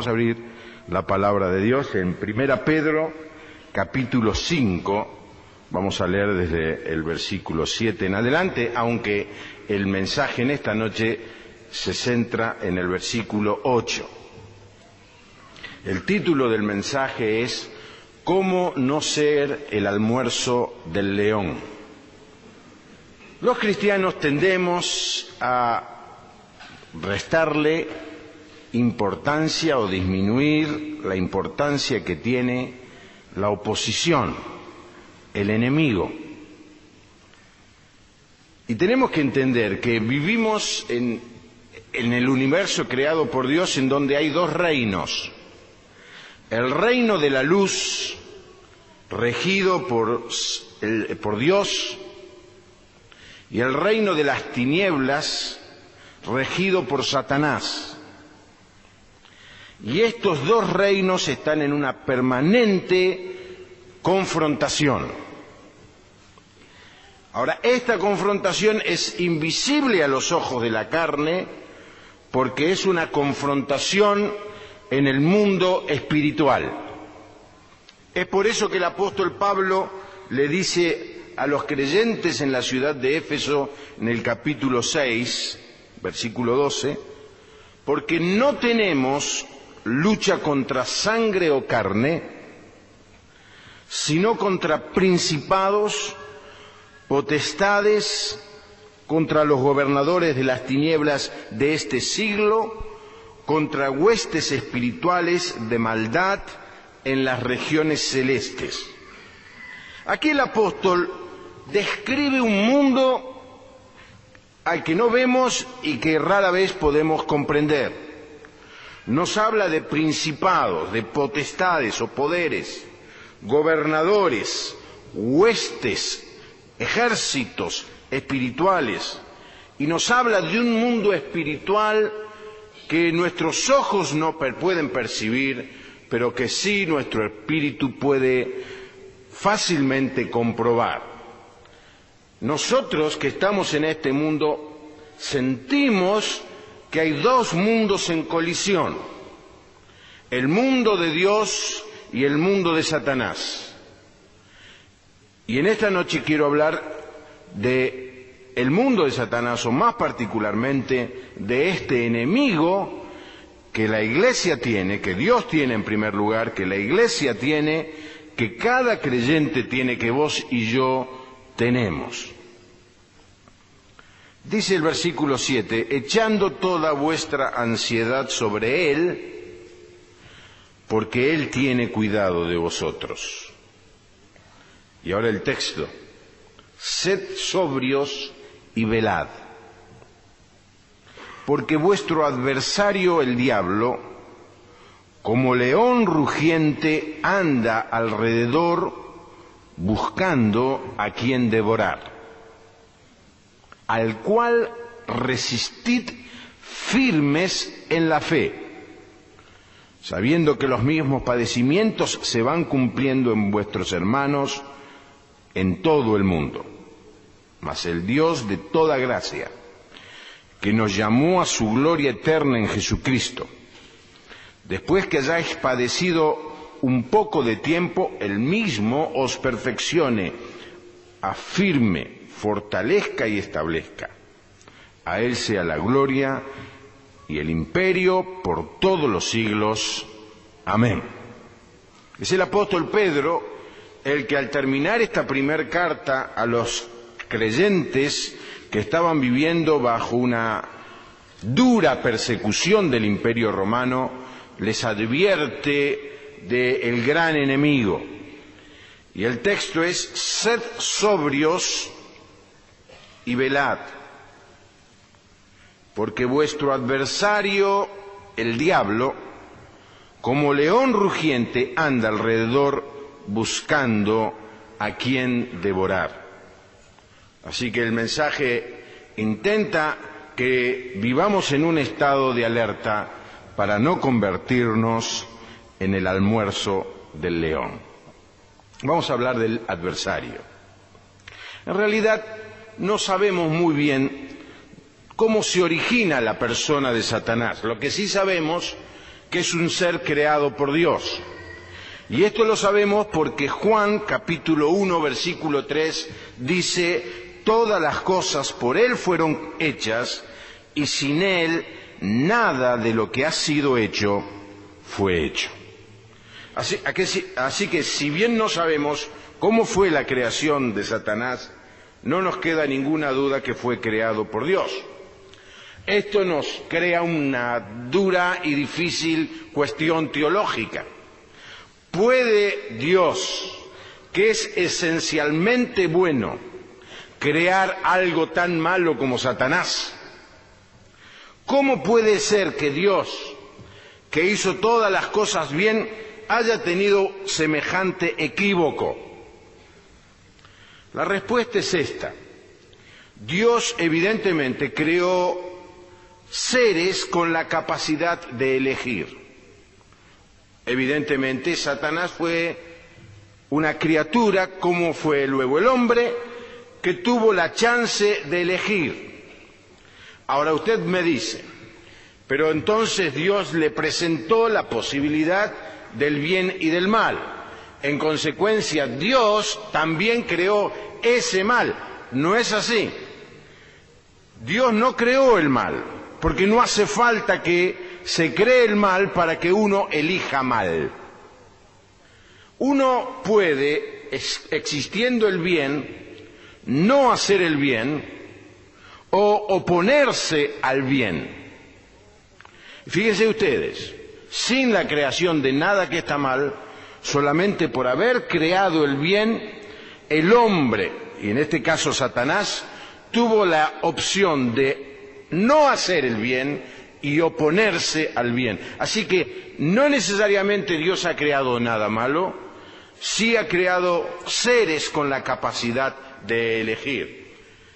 Vamos a abrir la palabra de Dios en 1 Pedro, capítulo 5. Vamos a leer desde el versículo 7 en adelante, aunque el mensaje en esta noche se centra en el versículo 8. El título del mensaje es ¿Cómo no ser el almuerzo del león? Los cristianos tendemos a restarle importancia o disminuir la importancia que tiene la oposición, el enemigo. Y tenemos que entender que vivimos en el universo creado por Dios, en donde hay dos reinos. El reino de la luz, regido por Dios, y el reino de las tinieblas, regido por Satanás. Y estos dos reinos están en una permanente confrontación. Ahora, esta confrontación es invisible a los ojos de la carne, porque es una confrontación en el mundo espiritual. Es por eso que el apóstol Pablo le dice a los creyentes en la ciudad de Éfeso, en el capítulo 6, versículo 12, porque no tenemos lucha contra sangre o carne, sino contra principados, potestades, contra los gobernadores de las tinieblas de este siglo, contra huestes espirituales de maldad en las regiones celestes. Aquí el apóstol describe un mundo al que no vemos y que rara vez podemos comprender. Nos habla de principados, de potestades o poderes, gobernadores, huestes, ejércitos espirituales, y nos habla de un mundo espiritual que nuestros ojos no pueden percibir, pero que sí nuestro espíritu puede fácilmente comprobar. Nosotros que estamos en este mundo sentimos que hay dos mundos en colisión, el mundo de Dios y el mundo de Satanás. Y en esta noche quiero hablar de el mundo de Satanás, o más particularmente de este enemigo que la Iglesia tiene, que Dios tiene en primer lugar, que la Iglesia tiene, que cada creyente tiene, que vos y yo tenemos. Dice el versículo 7, echando toda vuestra ansiedad sobre Él, porque Él tiene cuidado de vosotros. Y ahora el texto, sed sobrios y velad, porque vuestro adversario el diablo, como león rugiente, anda alrededor buscando a quien devorar, al cual resistid firmes en la fe, sabiendo que los mismos padecimientos se van cumpliendo en vuestros hermanos en todo el mundo. Mas el Dios de toda gracia, que nos llamó a su gloria eterna en Jesucristo, después que hayáis padecido un poco de tiempo, Él mismo os perfeccione, afirme, fortalezca y establezca. A Él sea la gloria y el imperio por todos los siglos. Amén. Es el apóstol Pedro el que, al terminar esta primera carta a los creyentes que estaban viviendo bajo una dura persecución del Imperio Romano, les advierte del gran enemigo. Y el texto es: sed sobrios y velad, porque vuestro adversario, el diablo, como león rugiente, anda alrededor buscando a quien devorar. Así que el mensaje intenta que vivamos en un estado de alerta para no convertirnos en el almuerzo del león. Vamos a hablar del adversario. En realidad no sabemos muy bien cómo se origina la persona de Satanás. Lo que sí sabemos que es un ser creado por Dios. Y esto lo sabemos porque Juan, capítulo 1, versículo 3, dice: todas las cosas por Él fueron hechas, y sin Él nada de lo que ha sido hecho fue hecho. Así que si bien no sabemos cómo fue la creación de Satanás, no nos queda ninguna duda que fue creado por Dios. Esto nos crea una dura y difícil cuestión teológica. ¿Puede Dios, que es esencialmente bueno, crear algo tan malo como Satanás? ¿Cómo puede ser que Dios, que hizo todas las cosas bien, haya tenido semejante equívoco? La respuesta es esta. Dios evidentemente creó seres con la capacidad de elegir. Evidentemente Satanás fue una criatura, como fue luego el hombre, que tuvo la chance de elegir. Ahora usted me dice, pero entonces Dios le presentó la posibilidad del bien y del mal. En consecuencia, Dios también creó ese mal. No es así. Dios no creó el mal, porque no hace falta que se cree el mal para que uno elija mal. Uno puede, existiendo el bien, no hacer el bien o oponerse al bien. Fíjense ustedes, sin la creación de nada que está mal, solamente por haber creado el bien, el hombre, y en este caso Satanás, tuvo la opción de no hacer el bien y oponerse al bien. Así que no necesariamente Dios ha creado nada malo, sí ha creado seres con la capacidad de elegir.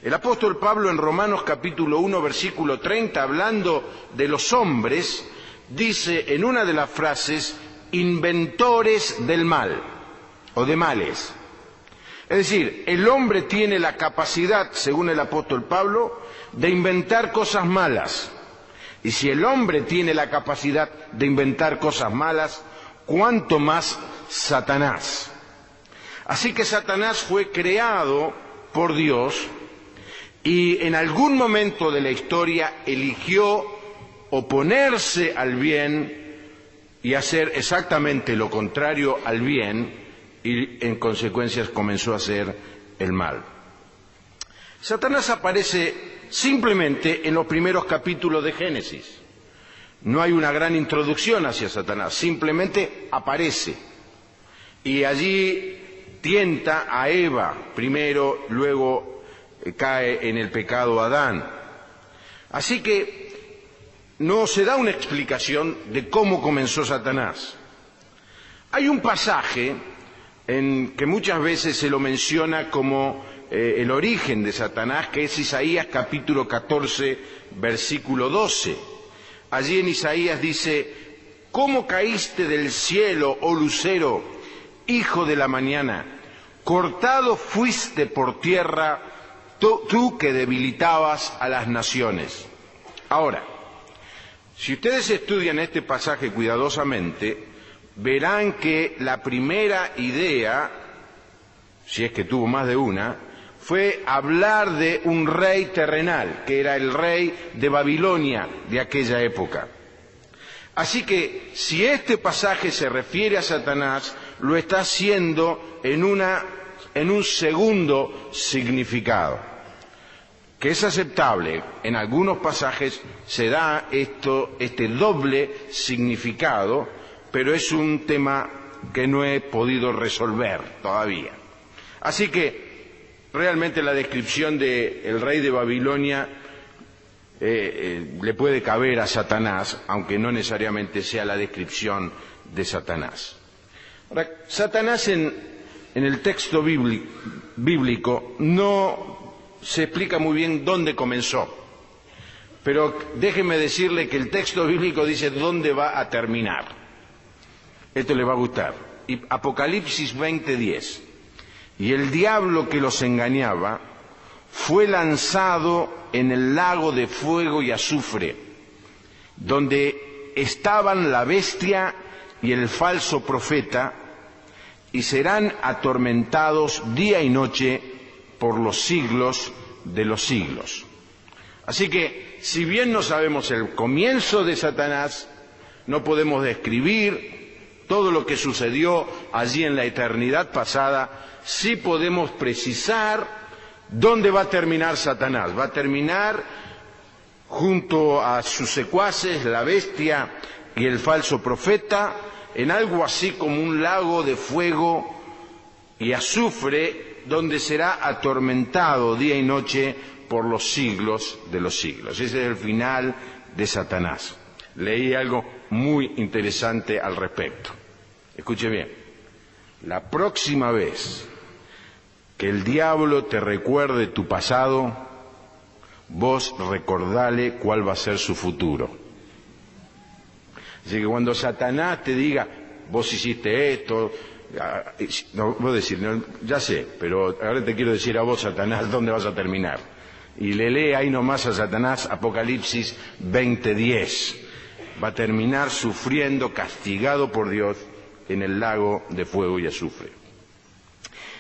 El apóstol Pablo en Romanos capítulo 1 versículo 30, hablando de los hombres, dice en una de las frases: inventores del mal o de males. Es decir, el hombre tiene la capacidad, según el apóstol Pablo, de inventar cosas malas. Y si el hombre tiene la capacidad de inventar cosas malas, ¿cuánto más Satanás? Así que Satanás fue creado por Dios y en algún momento de la historia eligió oponerse al bien y hacer exactamente lo contrario al bien, y en consecuencia comenzó a hacer el mal. Satanás aparece simplemente en los primeros capítulos de Génesis. No hay una gran introducción hacia Satanás, simplemente aparece. Y allí tienta a Eva primero, luego cae en el pecado Adán. Así que no se da una explicación de cómo comenzó Satanás. Hay un pasaje en que muchas veces se lo menciona como el origen de Satanás, que es Isaías capítulo 14, versículo 12. Allí en Isaías dice: ¿cómo caíste del cielo, oh lucero, hijo de la mañana? Cortado fuiste por tierra, tú que debilitabas a las naciones. Ahora, si ustedes estudian este pasaje cuidadosamente, verán que la primera idea, si es que tuvo más de una, fue hablar de un rey terrenal, que era el rey de Babilonia de aquella época. Así que, si este pasaje se refiere a Satanás, lo está haciendo en un segundo significado, que es aceptable. En algunos pasajes se da este doble significado, pero es un tema que no he podido resolver todavía. Así que realmente la descripción del rey de Babilonia le puede caber a Satanás, aunque no necesariamente sea la descripción de Satanás. Ahora, Satanás en el texto bíblico no se explica muy bien dónde comenzó, pero déjeme decirle que el texto bíblico dice dónde va a terminar. Esto le va a gustar. Y Apocalipsis 20:10. Y el diablo que los engañaba fue lanzado en el lago de fuego y azufre, donde estaban la bestia y el falso profeta, y serán atormentados día y noche por los siglos de los siglos. Así que, si bien no sabemos el comienzo de Satanás, no podemos describir todo lo que sucedió allí en la eternidad pasada, sí podemos precisar dónde va a terminar Satanás. Va a terminar junto a sus secuaces, la bestia y el falso profeta, en algo así como un lago de fuego y azufre, donde será atormentado día y noche por los siglos de los siglos. Ese es el final de Satanás. Leí algo muy interesante al respecto. Escuche bien. La próxima vez que el diablo te recuerde tu pasado, vos recordale cuál va a ser su futuro. Así que cuando Satanás te diga, vos hiciste esto, no, vos decís, no, ya sé, pero ahora te quiero decir a vos, Satanás, dónde vas a terminar. Y le lee ahí nomás a Satanás Apocalipsis 20:10. Va a terminar sufriendo, castigado por Dios, en el lago de fuego y azufre.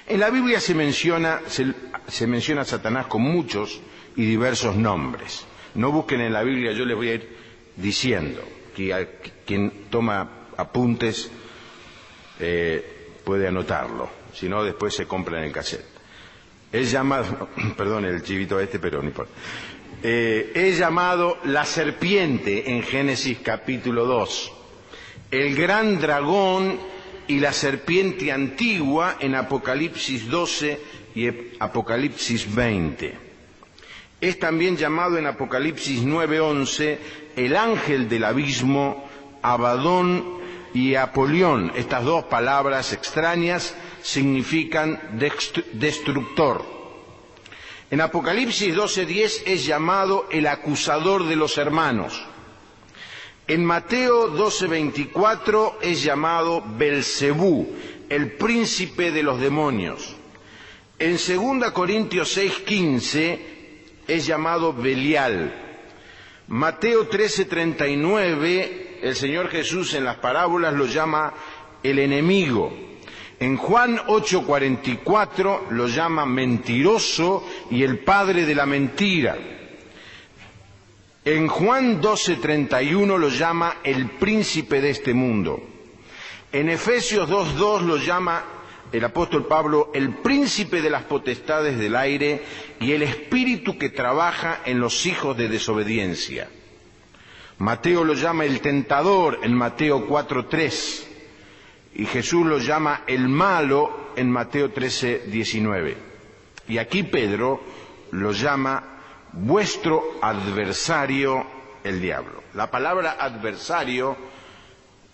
En la Biblia se menciona a Satanás con muchos y diversos nombres. No busquen en la Biblia, yo les voy a ir diciendo, que quien toma apuntes puede anotarlo, si no después se compra en el cassette. Es llamado, perdón el chivito pero no importa. Es llamado la serpiente en Génesis capítulo 2, el gran dragón y la serpiente antigua en Apocalipsis 12 y Apocalipsis 20. Es también llamado en Apocalipsis 9:11 el ángel del abismo, Abadón y Apolión. Estas dos palabras extrañas significan destructor. En Apocalipsis 12:10 es llamado el acusador de los hermanos. En Mateo 12:24 es llamado Belcebú, el príncipe de los demonios. En 2 Corintios 6:15 es llamado Belial. Mateo 13:39, el Señor Jesús en las parábolas lo llama el enemigo. En Juan 8:44 lo llama mentiroso y el padre de la mentira. En Juan 12:31 lo llama el príncipe de este mundo. En Efesios 2:2 lo llama el apóstol Pablo el príncipe de las potestades del aire y el espíritu que trabaja en los hijos de desobediencia. Mateo lo llama el tentador en Mateo 4:3 y Jesús lo llama el malo en Mateo 13:19. Y aquí Pedro lo llama vuestro adversario el diablo. La palabra adversario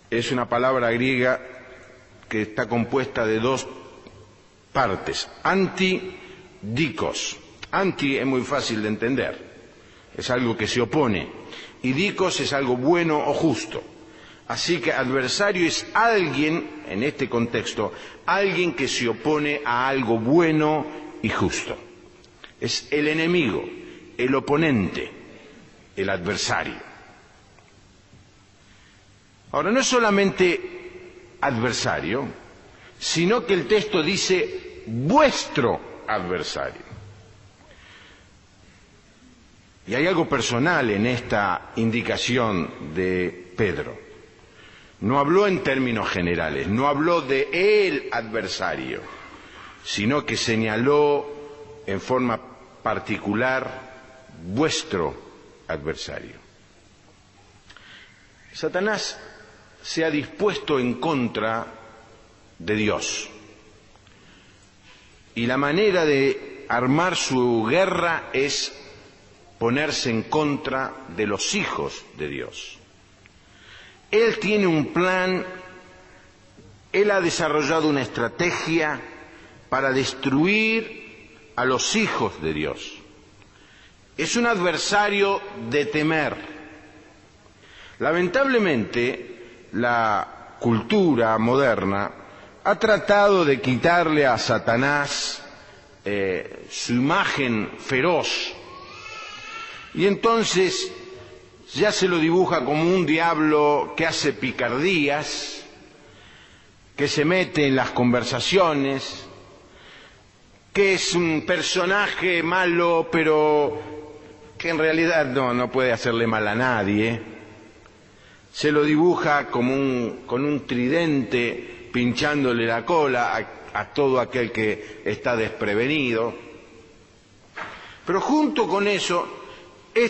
es una palabra griega que está compuesta de dos partes, anti, dikos. Anti es muy fácil de entender, es algo que se opone, y dikos es algo bueno o justo. Así que adversario es alguien, en este contexto, alguien que se opone a algo bueno y justo. Es el enemigo, el oponente, el adversario. Ahora, no es solamente adversario, sino que el texto dice vuestro adversario. Y hay algo personal en esta indicación de Pedro. No habló en términos generales, no habló de el adversario, sino que señaló en forma particular vuestro adversario. Satanás se ha dispuesto en contra de Dios. Y la manera de armar su guerra es ponerse en contra de los hijos de Dios. Él tiene un plan, él ha desarrollado una estrategia para destruir a los hijos de Dios. Es un adversario de temer. Lamentablemente, la cultura moderna ha tratado de quitarle a Satanás su imagen feroz, y entonces ya se lo dibuja como un diablo que hace picardías, que se mete en las conversaciones, que es un personaje malo, pero que en realidad no puede hacerle mal a nadie. Se lo dibuja como con un tridente pinchándole la cola a todo aquel que está desprevenido. Pero junto con eso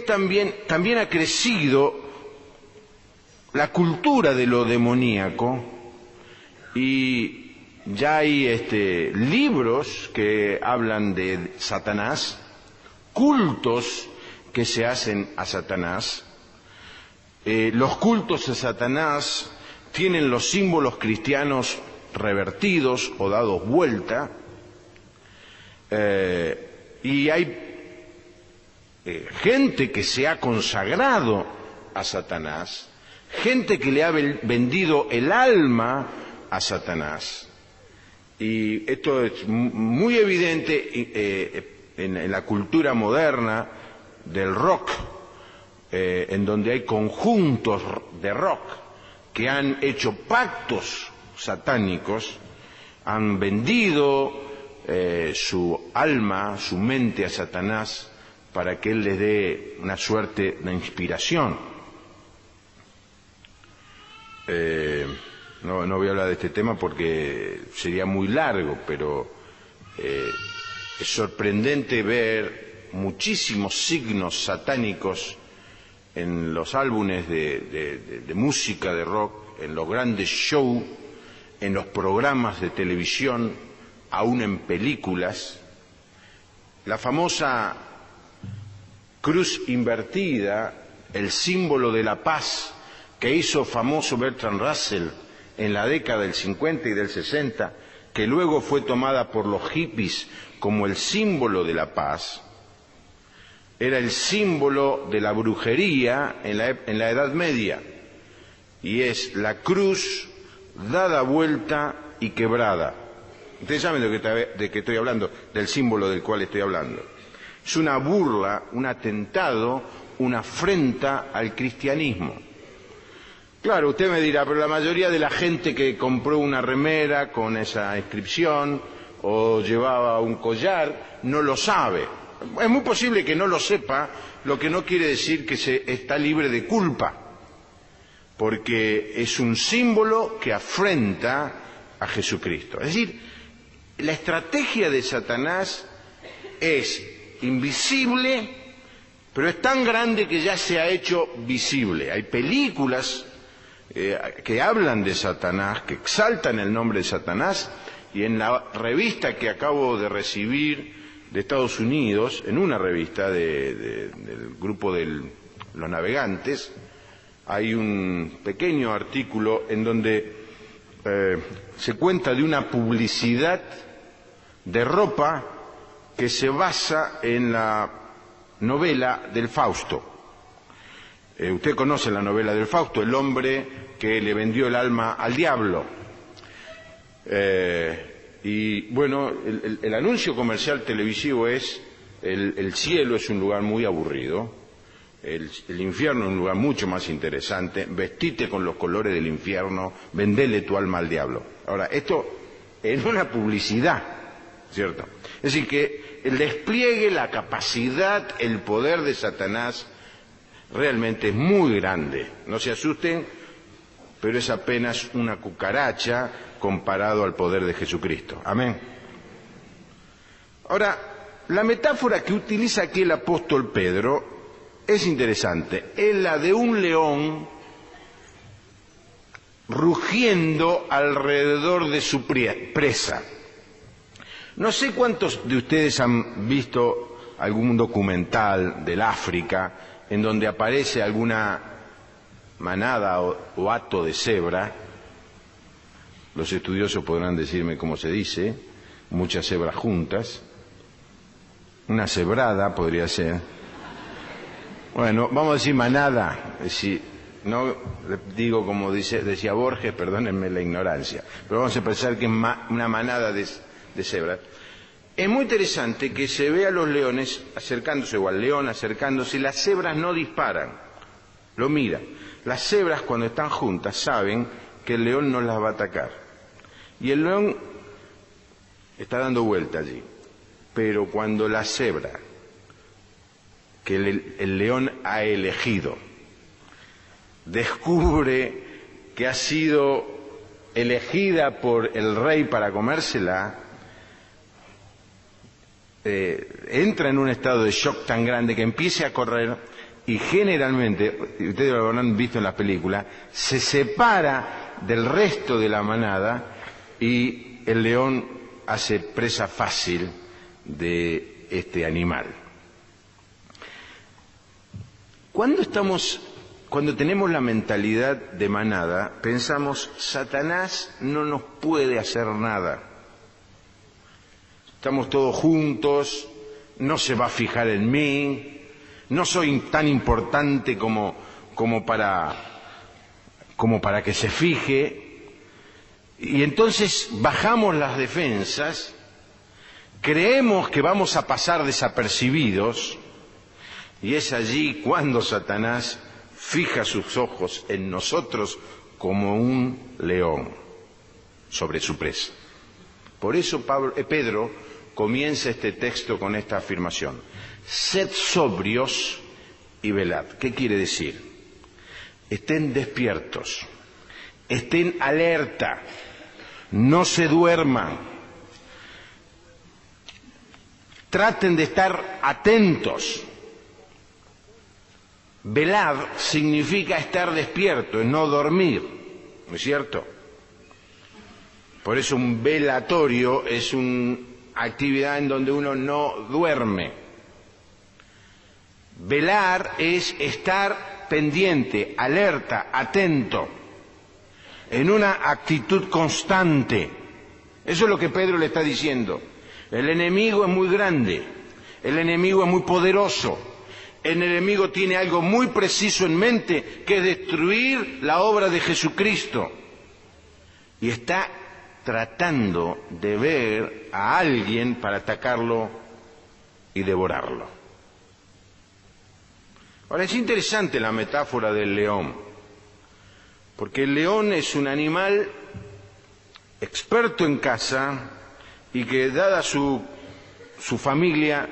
también ha crecido la cultura de lo demoníaco, y ya hay libros que hablan de Satanás, cultos que se hacen a Satanás. Los cultos a Satanás tienen los símbolos cristianos revertidos o dados vuelta, y hay gente que se ha consagrado a Satanás, gente que le ha vendido el alma a Satanás. Y esto es muy evidente en la cultura moderna del rock, en donde hay conjuntos de rock que han hecho pactos satánicos, han vendido su alma, su mente a Satanás, para que él les dé una suerte de inspiración. No voy a hablar de este tema porque sería muy largo, pero es sorprendente ver muchísimos signos satánicos en los álbumes de música de rock, en los grandes shows, en los programas de televisión, aún en películas. La famosa cruz invertida, el símbolo de la paz que hizo famoso Bertrand Russell en la década del 50 y del 60, que luego fue tomada por los hippies como el símbolo de la paz, era el símbolo de la brujería en la Edad Media, y es la cruz dada vuelta y quebrada. Ustedes saben de qué estoy hablando, del símbolo del cual estoy hablando. Es una burla, un atentado, una afrenta al cristianismo. Claro, usted me dirá, pero la mayoría de la gente que compró una remera con esa inscripción o llevaba un collar no lo sabe. Es muy posible que no lo sepa, lo que no quiere decir que está libre de culpa, porque es un símbolo que afrenta a Jesucristo. Es decir, la estrategia de Satanás es invisible, pero es tan grande que ya se ha hecho visible. Hay películas que hablan de Satanás, que exaltan el nombre de Satanás, y en la revista que acabo de recibir de Estados Unidos, en una revista del grupo de los navegantes, hay un pequeño artículo en donde se cuenta de una publicidad de ropa que se basa en la novela del Fausto. Usted conoce la novela del Fausto, el hombre que le vendió el alma al diablo. Y bueno, el anuncio comercial televisivo es: el cielo es un lugar muy aburrido, el infierno es un lugar mucho más interesante, vestite con los colores del infierno, vendele tu alma al diablo. Ahora, esto en una publicidad, ¿cierto? Es decir, que el despliegue, la capacidad, el poder de Satanás realmente es muy grande. No se asusten, pero es apenas una cucaracha comparado al poder de Jesucristo. Amén. Ahora, la metáfora que utiliza aquí el apóstol Pedro es interesante. Es la de un león rugiendo alrededor de su presa. No sé cuántos de ustedes han visto algún documental del África en donde aparece alguna manada o hato de cebra. Los estudiosos podrán decirme cómo se dice, muchas cebras juntas, una cebrada podría ser. Bueno, vamos a decir manada, si no digo como decía Borges, perdónenme la ignorancia, pero vamos a pensar que es una manada de cebras. Es muy interesante que se vea a los leones acercándose, o al león acercándose, y las cebras no disparan. lo miran. Las cebras cuando están juntas saben que el león no las va a atacar. Y el león está dando vuelta allí. Pero cuando la cebra, que el león ha elegido, descubre que ha sido elegida por el rey para comérsela, entra en un estado de shock tan grande que empieza a correr y generalmente, ustedes lo habrán visto en las películas, se separa del resto de la manada y el león hace presa fácil de este animal. Cuando tenemos la mentalidad de manada, pensamos, Satanás no nos puede hacer nada. Estamos todos juntos, no se va a fijar en mí, no soy tan importante como para que se fije. Y entonces bajamos las defensas, creemos que vamos a pasar desapercibidos, y es allí cuando Satanás fija sus ojos en nosotros como un león sobre su presa. Por eso Pedro comienza este texto con esta afirmación: sed sobrios y velad. ¿Qué quiere decir? Estén despiertos, estén alerta, no se duerman, traten de estar atentos. Velad significa estar despierto, es no dormir, ¿no es cierto? Por eso un velatorio es una actividad en donde uno no duerme. Velar es estar pendiente, alerta, atento, en una actitud constante. Eso es lo que Pedro le está diciendo. El enemigo es muy grande, el enemigo es muy poderoso. El enemigo tiene algo muy preciso en mente, que es destruir la obra de Jesucristo. Y está tratando de ver a alguien para atacarlo y devorarlo. Ahora, es interesante la metáfora del león, porque el león es un animal experto en caza y que, dada su familia,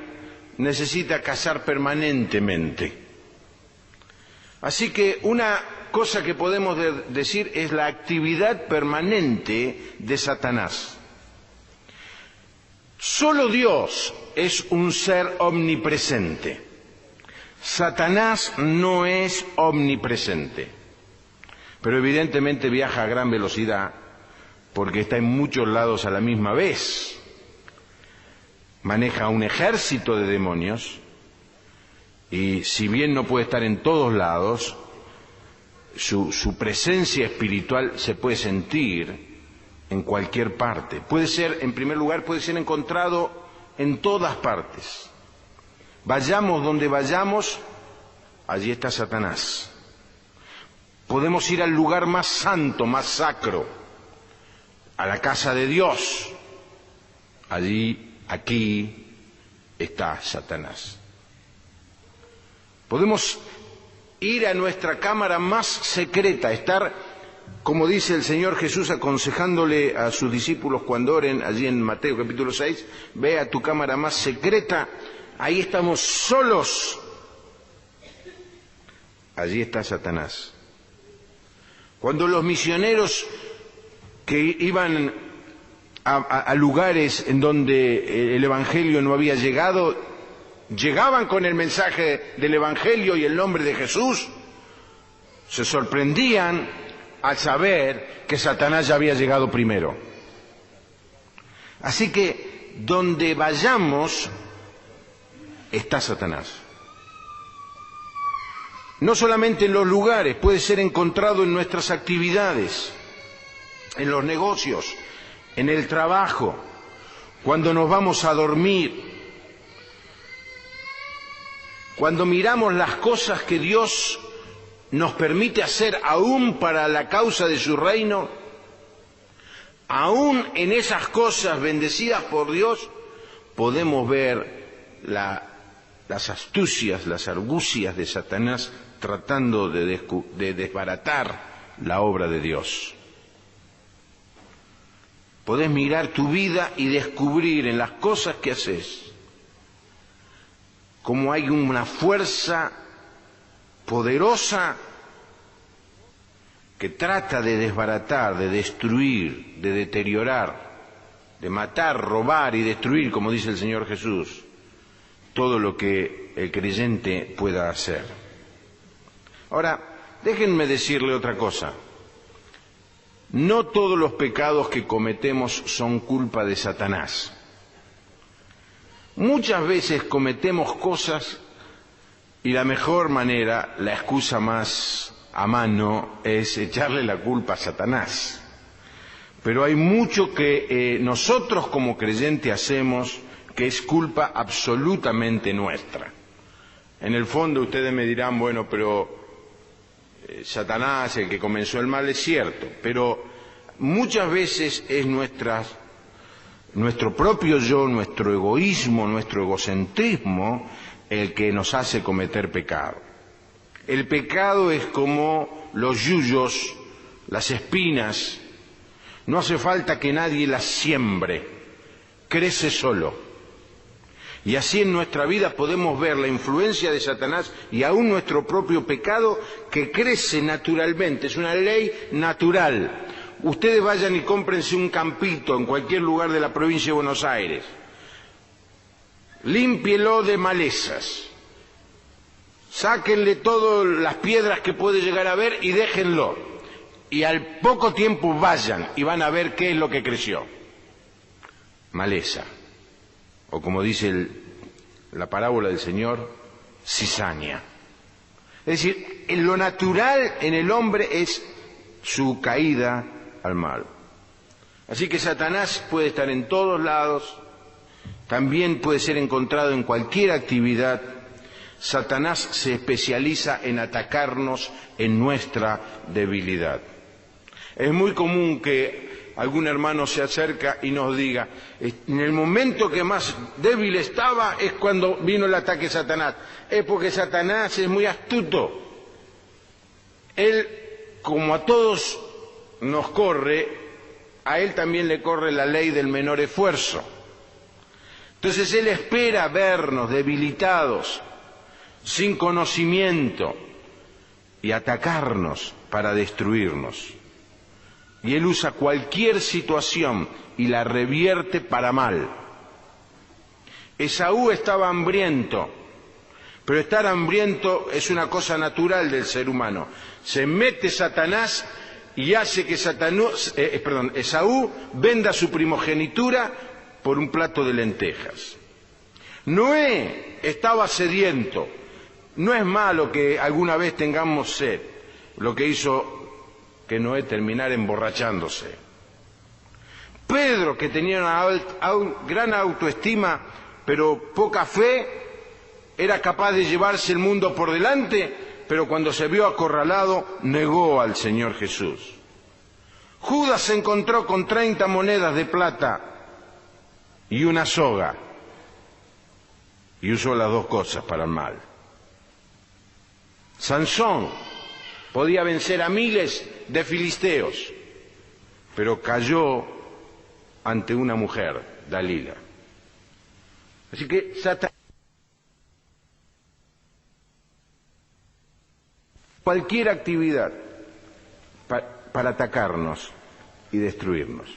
necesita cazar permanentemente. Así que una cosa que podemos decir es la actividad permanente de Satanás. Solo Dios es un ser omnipresente. Satanás no es omnipresente, pero evidentemente viaja a gran velocidad porque está en muchos lados a la misma vez. Maneja un ejército de demonios y si bien no puede estar en todos lados, su presencia espiritual se puede sentir en cualquier parte. Puede ser, en primer lugar, puede ser encontrado en todas partes. Vayamos donde vayamos, allí está Satanás. Podemos ir al lugar más santo, más sacro, a la casa de Dios. Aquí está Satanás. Podemos ir a nuestra cámara más secreta, estar, como dice el Señor Jesús aconsejándole a sus discípulos cuando oren, allí en Mateo capítulo 6, ve a tu cámara más secreta, ahí estamos solos. Allí está Satanás. Cuando los misioneros que iban a lugares en donde el Evangelio no había llegado, llegaban con el mensaje del Evangelio y el nombre de Jesús, se sorprendían al saber que Satanás ya había llegado primero. Así que donde vayamos está Satanás. No solamente en los lugares, puede ser encontrado en nuestras actividades, en los negocios, en el trabajo, cuando nos vamos a dormir, cuando miramos las cosas que Dios nos permite hacer aún para la causa de su reino, aún en esas cosas bendecidas por Dios, podemos ver las astucias, las argucias de Satanás tratando de desbaratar la obra de Dios. Podés mirar tu vida y descubrir en las cosas que haces cómo hay una fuerza poderosa que trata de desbaratar, de destruir, de deteriorar, de matar, robar y destruir, como dice el Señor Jesús, todo lo que el creyente pueda hacer. Ahora, déjenme decirle otra cosa. No todos los pecados que cometemos son culpa de Satanás. Muchas veces cometemos cosas y la mejor manera, la excusa más a mano, es echarle la culpa a Satanás. Pero hay mucho que nosotros como creyentes hacemos que es culpa absolutamente nuestra. En el fondo ustedes me dirán, bueno, pero Satanás, el que comenzó el mal, es cierto, pero muchas veces es nuestro propio yo, nuestro egoísmo, nuestro egocentrismo, el que nos hace cometer pecado. El pecado es como los yuyos, las espinas. No hace falta que nadie las siembre, crece solo. Y así en nuestra vida podemos ver la influencia de Satanás y aún nuestro propio pecado que crece naturalmente, es una ley natural. Ustedes vayan y cómprense un campito en cualquier lugar de la provincia de Buenos Aires, límpielo de malezas, sáquenle todas las piedras que puede llegar a ver y déjenlo. Y al poco tiempo vayan y van a ver qué es lo que creció. Maleza. O como dice la parábola del Señor, cizaña. Es decir, en lo natural en el hombre es su caída al mal. Así que Satanás puede estar en todos lados, también puede ser encontrado en cualquier actividad. Satanás se especializa en atacarnos en nuestra debilidad. Es muy común que algún hermano se acerca y nos diga, en el momento que más débil estaba es cuando vino el ataque de Satanás. Es porque Satanás es muy astuto. Él, como a todos nos corre, a él también le corre la ley del menor esfuerzo. Entonces él espera vernos debilitados, sin conocimiento, y atacarnos para destruirnos. Y él usa cualquier situación y la revierte para mal. Esaú estaba hambriento, pero estar hambriento es una cosa natural del ser humano. Se mete Satanás y hace que Esaú venda su primogenitura por un plato de lentejas. Noé estaba sediento. No es malo que alguna vez tengamos sed, lo que hizo que Noé terminara emborrachándose. Pedro, que tenía una gran autoestima, pero poca fe, era capaz de llevarse el mundo por delante, pero cuando se vio acorralado, negó al Señor Jesús. Judas se encontró con 30 monedas de plata y una soga, y usó las dos cosas para el mal. Sansón podía vencer a miles de filisteos, pero cayó ante una mujer, Dalila. Así que Satanás, cualquier actividad para atacarnos y destruirnos,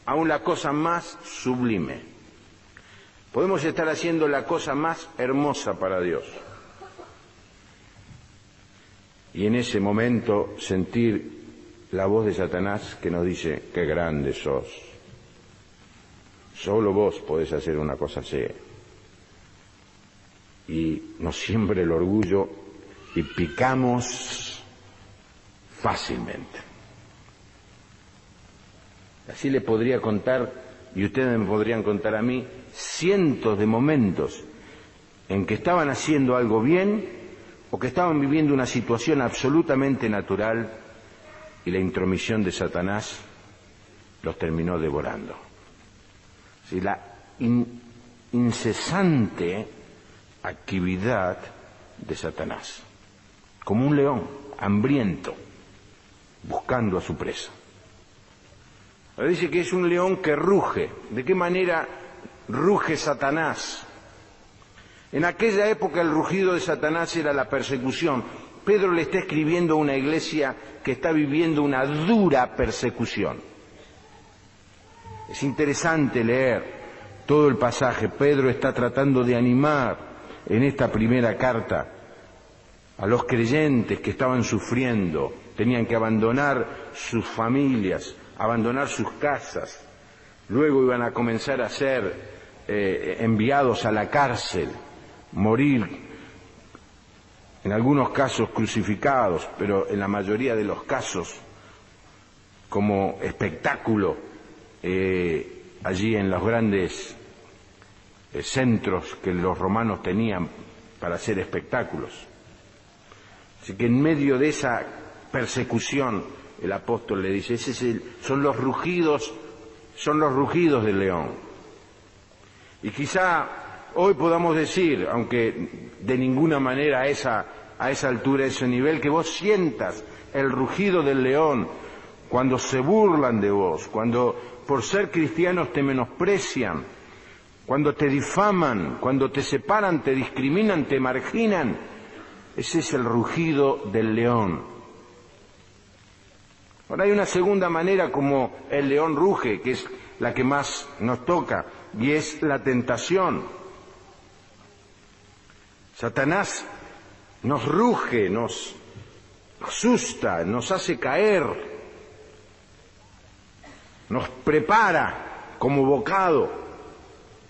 aun la cosa más sublime. Podemos estar haciendo la cosa más hermosa para Dios, y en ese momento sentir la voz de Satanás que nos dice, qué grande sos, solo vos podés hacer una cosa así. Y nos siembra el orgullo y picamos fácilmente. Así le podría contar, y ustedes me podrían contar a mí, cientos de momentos en que estaban haciendo algo bien o que estaban viviendo una situación absolutamente natural y la intromisión de Satanás los terminó devorando. Sí, la incesante actividad de Satanás. como un león hambriento, buscando a su presa. Ahora dice que es un león que ruge. ¿De qué manera ruge Satanás? En aquella época el rugido de Satanás era la persecución. Pedro le está escribiendo a una iglesia que está viviendo una dura persecución. Es interesante leer todo el pasaje. Pedro está tratando de animar en esta primera carta a los creyentes que estaban sufriendo, tenían que abandonar sus familias, abandonar sus casas, luego iban a comenzar a ser enviados a la cárcel, morir, en algunos casos crucificados, pero en la mayoría de los casos como espectáculo allí en los grandes centros que los romanos tenían para hacer espectáculos. Así que en medio de esa persecución el apóstol le dice, son los rugidos del león. Y quizá hoy podamos decir, aunque de ninguna manera a esa altura, a ese nivel, que vos sientas el rugido del león cuando se burlan de vos, cuando por ser cristianos te menosprecian, cuando te difaman, cuando te separan, te discriminan, te marginan. Ese es el rugido del león. Ahora hay una segunda manera como el león ruge, que es la que más nos toca, y es la tentación. Satanás nos ruge, nos asusta, nos hace caer, nos prepara como bocado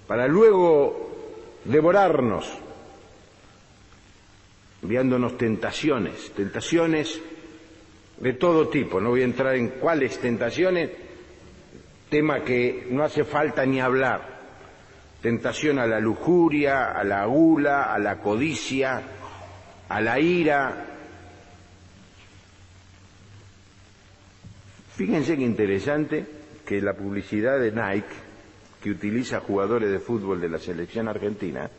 para luego devorarnos, enviándonos tentaciones de todo tipo. No voy a entrar en cuáles tentaciones, tema que no hace falta ni hablar. Tentación a la lujuria, a la gula, a la codicia, a la ira. Fíjense qué interesante que la publicidad de Nike, que utiliza jugadores de fútbol de la selección argentina,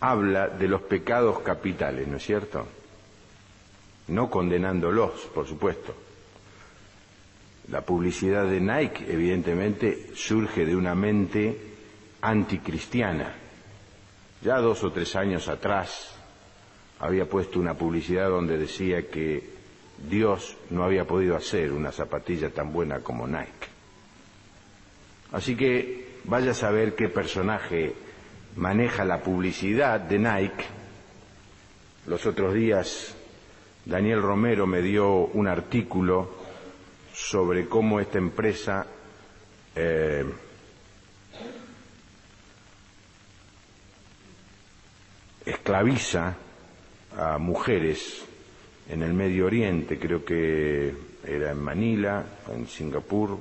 habla de los pecados capitales, ¿no es cierto? No condenándolos, por supuesto. La publicidad de Nike, evidentemente, surge de una mente anticristiana. Ya 2 o 3 años atrás había puesto una publicidad donde decía que Dios no había podido hacer una zapatilla tan buena como Nike. Así que vaya a saber qué personaje maneja la publicidad de Nike. Los otros días Daniel Romero me dio un artículo sobre cómo esta empresa esclaviza a mujeres en el Medio Oriente, creo que era en Manila, en Singapur,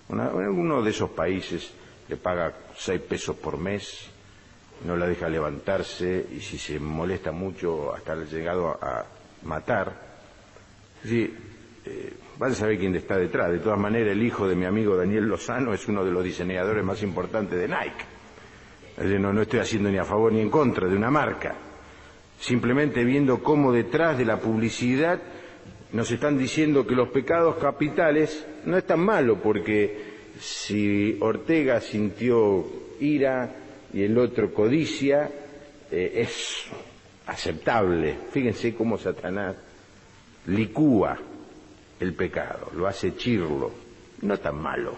uno de esos países. Le paga 6 pesos por mes, no la deja levantarse y si se molesta mucho hasta ha llegado a matar. Sí, vas a saber quién está detrás. De todas maneras, el hijo de mi amigo Daniel Lozano es uno de los diseñadores más importantes de Nike. No estoy haciendo ni a favor ni en contra de una marca, simplemente viendo cómo detrás de la publicidad nos están diciendo que los pecados capitales no es tan malo, porque si Ortega sintió ira y el otro codicia, es aceptable. Fíjense cómo Satanás licúa el pecado, lo hace chirlo, no tan malo.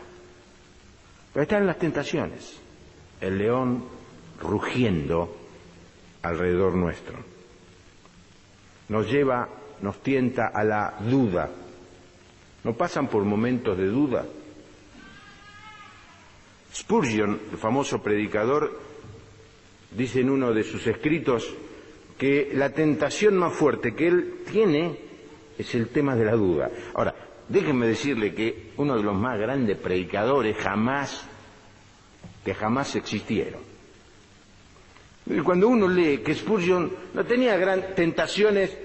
Pero están las tentaciones, el león rugiendo alrededor nuestro. Nos tienta a la duda. ¿No pasan por momentos de duda? Spurgeon, el famoso predicador, dice en uno de sus escritos que la tentación más fuerte que él tiene es el tema de la duda. Ahora, déjenme decirle que uno de los más grandes predicadores que jamás existieron. Y cuando uno lee que Spurgeon no tenía tentaciones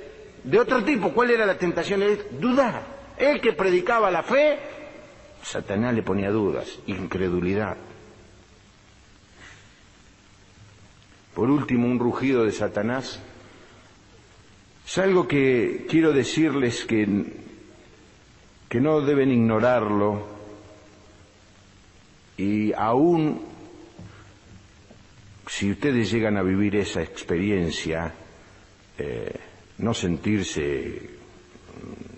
de otro tipo, ¿cuál era la tentación? Es dudar. Él que predicaba la fe, Satanás le ponía dudas, incredulidad. Por último, un rugido de Satanás Es algo que quiero decirles que no deben ignorarlo, y aún si ustedes llegan a vivir esa experiencia, no sentirse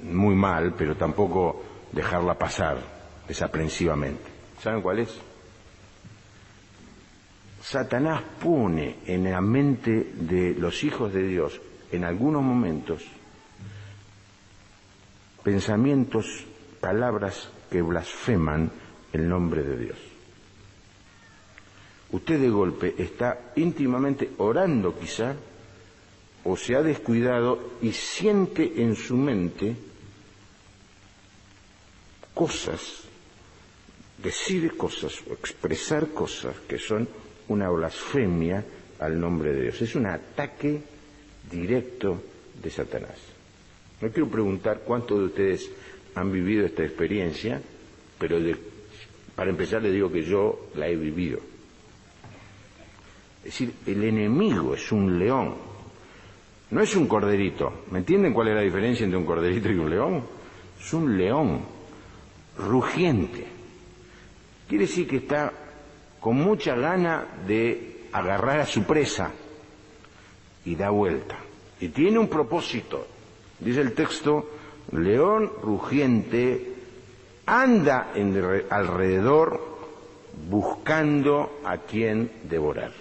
muy mal, pero tampoco dejarla pasar desaprensivamente. ¿Saben cuál es? Satanás pone en la mente de los hijos de Dios, en algunos momentos, pensamientos, palabras que blasfeman el nombre de Dios. Usted de golpe está íntimamente orando quizá, o se ha descuidado y siente en su mente cosas, decir cosas o expresar cosas que son una blasfemia al nombre de Dios. Es un ataque directo de Satanás. No quiero preguntar cuántos de ustedes han vivido esta experiencia, pero para empezar les digo que yo la he vivido. Es decir, el enemigo es un león, no es un corderito. ¿Me entienden cuál es la diferencia entre un corderito y un león? Es un león rugiente. Quiere decir que está con mucha gana de agarrar a su presa y da vuelta. Y tiene un propósito. Dice el texto, león rugiente anda alrededor buscando a quien devorar.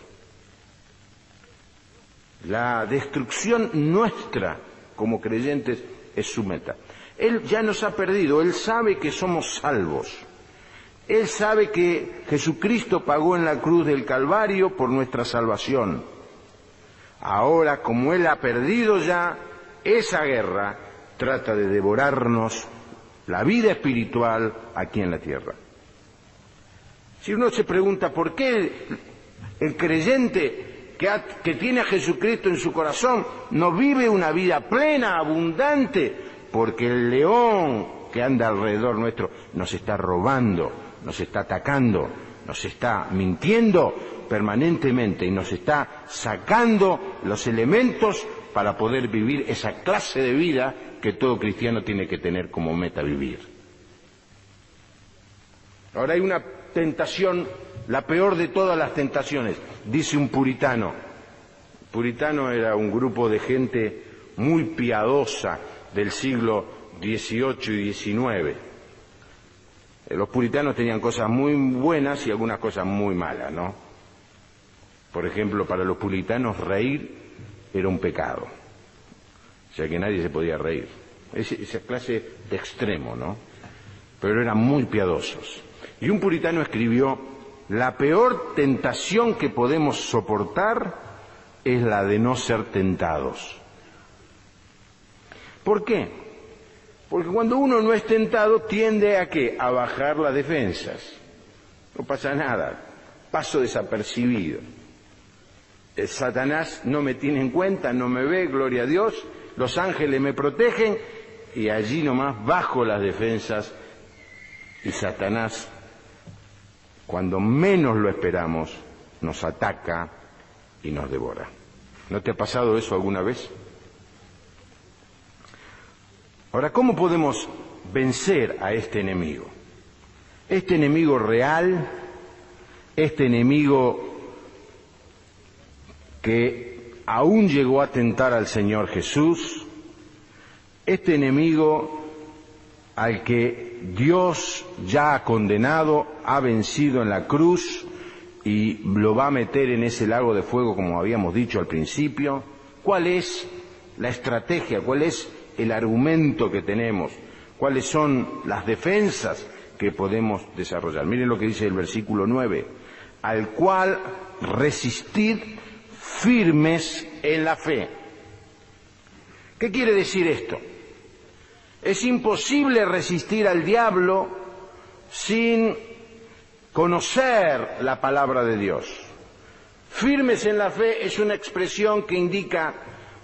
La destrucción nuestra como creyentes es su meta. Él ya nos ha perdido, Él sabe que somos salvos. Él sabe que Jesucristo pagó en la cruz del Calvario por nuestra salvación. Ahora, como Él ha perdido ya esa guerra, trata de devorarnos la vida espiritual aquí en la tierra. Si uno se pregunta por qué el creyente que tiene a Jesucristo en su corazón no vive una vida plena, abundante, porque el león que anda alrededor nuestro nos está robando, nos está atacando, nos está mintiendo permanentemente y nos está sacando los elementos para poder vivir esa clase de vida que todo cristiano tiene que tener como meta vivir. Ahora hay una tentación, la peor de todas las tentaciones, dice un puritano. Puritano era un grupo de gente muy piadosa del siglo XVIII y XIX. Los puritanos tenían cosas muy buenas y algunas cosas muy malas, ¿no? Por ejemplo, para los puritanos reír era un pecado, o sea que nadie se podía reír. Esa clase de extremo, ¿no? Pero eran muy piadosos. Y un puritano escribió, la peor tentación que podemos soportar es la de no ser tentados. ¿Por qué? Porque cuando uno no es tentado tiende a ¿qué? A bajar las defensas. No pasa nada, paso desapercibido. El Satanás no me tiene en cuenta, no me ve, gloria a Dios, los ángeles me protegen y allí nomás bajo las defensas y Satanás, cuando menos lo esperamos, nos ataca y nos devora. ¿No te ha pasado eso alguna vez? Ahora, ¿cómo podemos vencer a este enemigo? Este enemigo real, este enemigo que aún llegó a tentar al Señor Jesús, este enemigo al que Dios ya ha condenado, ha vencido en la cruz y lo va a meter en ese lago de fuego como habíamos dicho al principio. ¿Cuál es la estrategia? ¿Cuál es el argumento que tenemos? ¿Cuáles son las defensas que podemos desarrollar? Miren lo que dice el versículo 9. Al cual resistid firmes en la fe. ¿Qué quiere decir esto? Es imposible resistir al diablo sin conocer la palabra de Dios. Firmes en la fe es una expresión que indica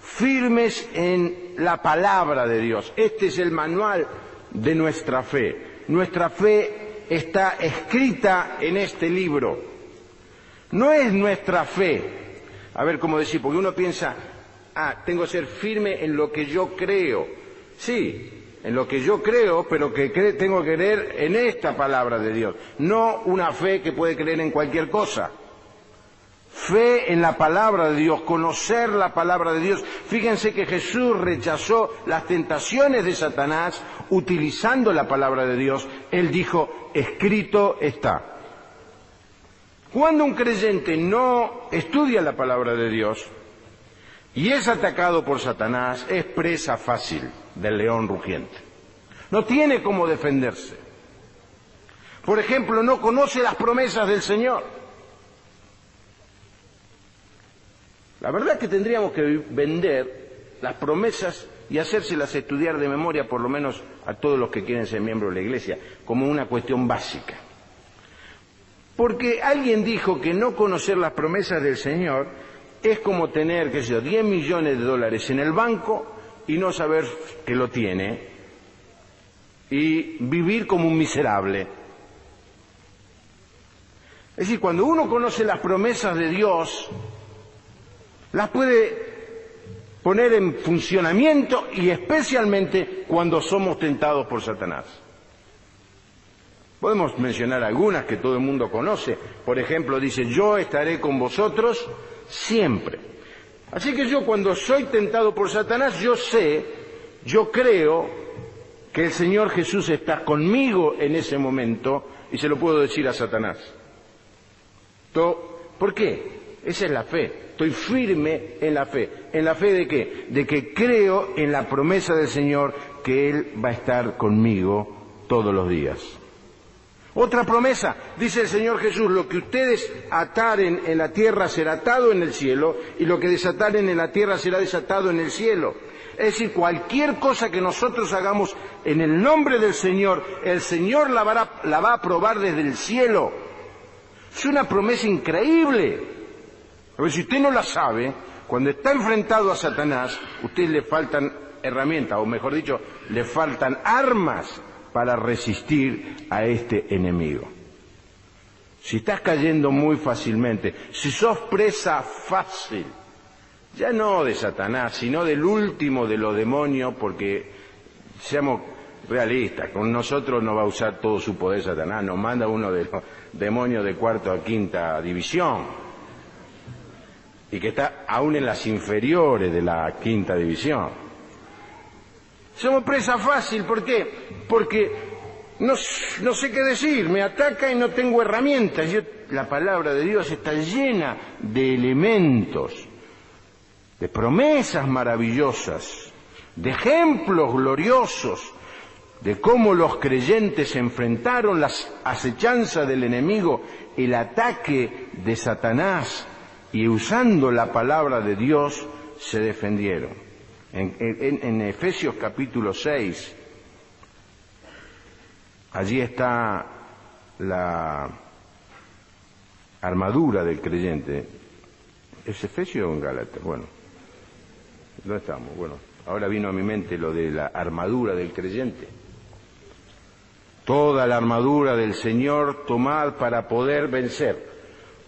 firmes en la palabra de Dios. Este es el manual de nuestra fe. Nuestra fe está escrita en este libro. No es nuestra fe, a ver cómo decir, porque uno piensa, tengo que ser firme en lo que yo creo. Sí, en lo que yo creo, pero tengo que creer en esta palabra de Dios, no una fe que puede creer en cualquier cosa. Fe en la palabra de Dios, conocer la palabra de Dios. Fíjense que Jesús rechazó las tentaciones de Satanás utilizando la palabra de Dios. Él dijo, escrito está. Cuando un creyente no estudia la palabra de Dios y es atacado por Satanás, es presa fácil del león rugiente. No tiene cómo defenderse. Por ejemplo, no conoce las promesas del Señor. La verdad es que tendríamos que vender las promesas y hacérselas estudiar de memoria, por lo menos a todos los que quieren ser miembros de la Iglesia, como una cuestión básica. Porque alguien dijo que no conocer las promesas del Señor es como tener, qué sé yo, 10 millones de dólares en el banco y no saber que lo tiene, y vivir como un miserable. Es decir, cuando uno conoce las promesas de Dios, las puede poner en funcionamiento, y especialmente cuando somos tentados por Satanás. Podemos mencionar algunas que todo el mundo conoce. Por ejemplo, dice, yo estaré con vosotros siempre. Así que yo, cuando soy tentado por Satanás, yo creo que el Señor Jesús está conmigo en ese momento, y se lo puedo decir a Satanás. ¿Por qué? Esa es la fe. Estoy firme en la fe. ¿En la fe de qué? De que creo en la promesa del Señor, que Él va a estar conmigo todos los días. Otra promesa, dice el Señor Jesús, lo que ustedes ataren en la tierra será atado en el cielo, y lo que desataren en la tierra será desatado en el cielo. Es decir, cualquier cosa que nosotros hagamos en el nombre del Señor, el Señor la va a aprobar desde el cielo. Es una promesa increíble. Pero si usted no la sabe, cuando está enfrentado a Satanás, a usted le faltan herramientas, o mejor dicho, le faltan armas para resistir a este enemigo. Si estás cayendo muy fácilmente, si sos presa fácil, ya no de Satanás, sino del último de los demonios, porque seamos realistas, con nosotros no va a usar todo su poder Satanás, nos manda uno de los demonios de 4ª a 5ª división, y que está aún en las inferiores de la 5ª división. Somos presa fácil, ¿por qué? Porque no sé qué decir, me ataca y no tengo herramientas. La palabra de Dios está llena de elementos, de promesas maravillosas, de ejemplos gloriosos, de cómo los creyentes enfrentaron las acechanzas del enemigo, el ataque de Satanás, y usando la palabra de Dios se defendieron. En Efesios capítulo 6, allí está la armadura del creyente. ¿Es Efesios o en Gálatas? Bueno, ¿dónde estamos? Bueno, ahora vino a mi mente lo de la armadura del creyente. Toda la armadura del Señor tomad para poder vencer,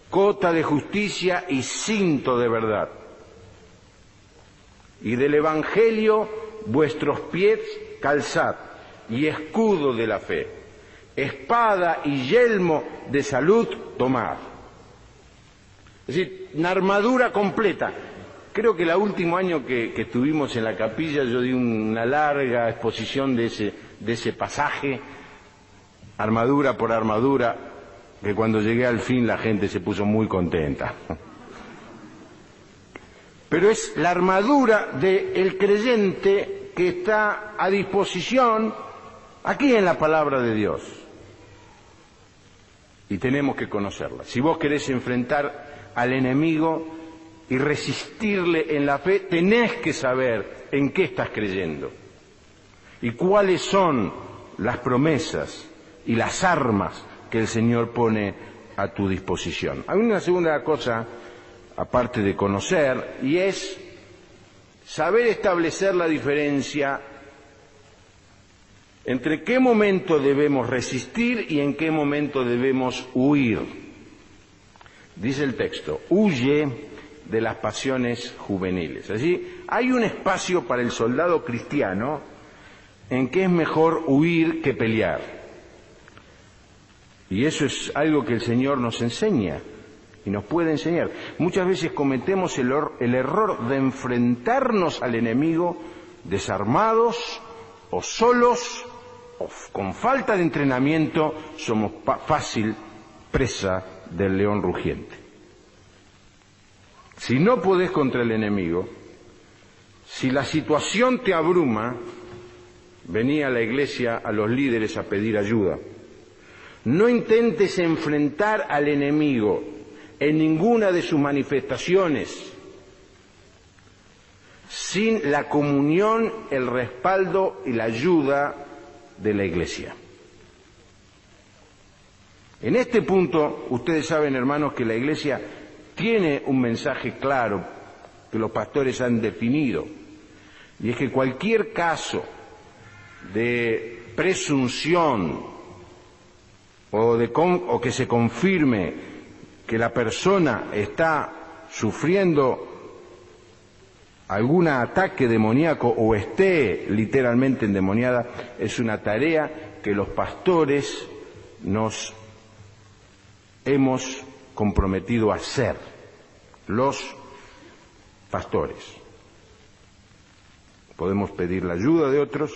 cota de justicia y cinto de verdad, y del Evangelio vuestros pies calzad, y escudo de la fe, espada y yelmo de salud tomad. Es decir, una armadura completa. Creo que el último año que estuvimos en la capilla yo di una larga exposición de ese pasaje, armadura por armadura, que cuando llegué al fin la gente se puso muy contenta. Pero es la armadura del creyente que está a disposición aquí en la palabra de Dios. Y tenemos que conocerla. Si vos querés enfrentar al enemigo y resistirle en la fe, tenés que saber en qué estás creyendo y cuáles son las promesas y las armas que el Señor pone a tu disposición. Hay una segunda cosa, aparte de conocer, y es saber establecer la diferencia entre qué momento debemos resistir y en qué momento debemos huir. Dice el texto, huye de las pasiones juveniles. Allí hay un espacio para el soldado cristiano en que es mejor huir que pelear. Y eso es algo que el Señor nos enseña y nos puede enseñar. Muchas veces cometemos el error de enfrentarnos al enemigo desarmados o solos o con falta de entrenamiento. Somos fácil presa del león rugiente. Si no podés contra el enemigo, si la situación te abruma, vení a la iglesia, a los líderes a pedir ayuda. No intentes enfrentar al enemigo en ninguna de sus manifestaciones sin la comunión, el respaldo y la ayuda de la iglesia. En este punto, ustedes saben, hermanos, que la iglesia tiene un mensaje claro que los pastores han definido, y es que cualquier caso de presunción o que se confirme que la persona está sufriendo algún ataque demoníaco o esté literalmente endemoniada, es una tarea que los pastores nos hemos comprometido a hacer, los pastores. Podemos pedir la ayuda de otros,